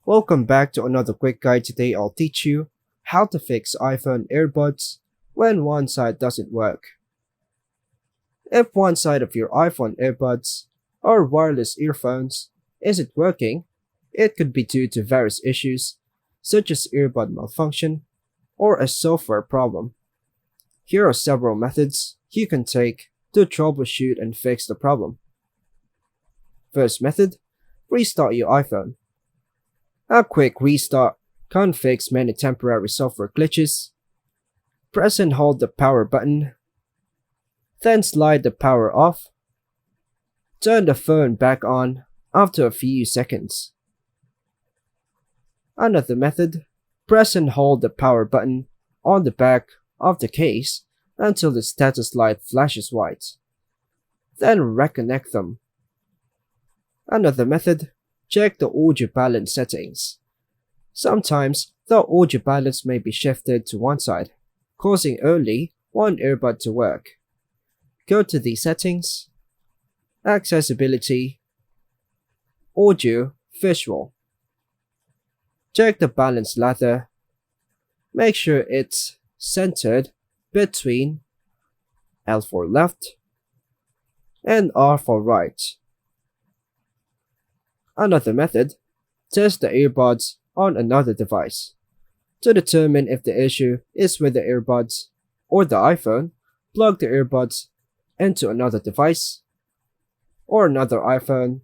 Welcome back to another quick guide. Today I'll teach you how to fix iPhone earbuds when one side doesn't work. If one side of your iPhone earbuds or wireless earphones isn't working, it could be due to various issues such as earbud malfunction or a software problem. Here are several methods you can take to troubleshoot and fix the problem. First method, restart your iPhone. A quick restart can fix many temporary software glitches. Press and hold the power button, then slide the power off. Turn the phone back on after a few seconds. Another method, press and hold the power button on the back of the case until the status light flashes white. Then reconnect them. Another method, check the audio balance settings. Sometimes the audio balance may be shifted to one side, causing only one earbud to work. Go to the settings, accessibility, audio, visual. Check the balance ladder. Make sure it's centered between L for left and R for right. Another method, test the earbuds on another device. To determine if the issue is with the earbuds or the iPhone, plug the earbuds into another device or another iPhone,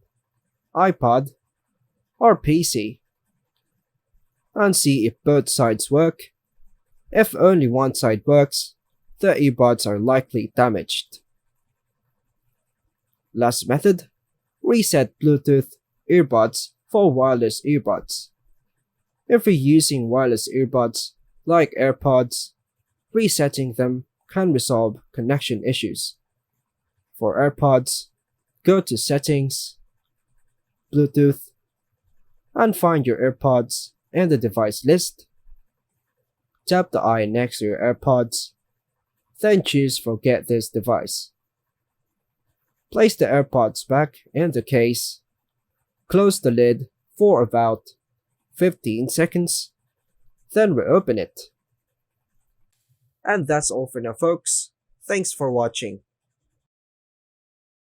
iPod, or PC and see if both sides work. If only one side works, the earbuds are likely damaged. Last method, reset Bluetooth earbuds for wireless earbuds. If you're using wireless earbuds like AirPods, resetting them can resolve connection issues. For AirPods, go to Settings, Bluetooth, and find your AirPods in the device list. Tap the eye next to your AirPods, then choose Forget this device. Place the AirPods back in the case. Close the lid for about 15 seconds, then reopen it. And that's all for now, folks. Thanks for watching.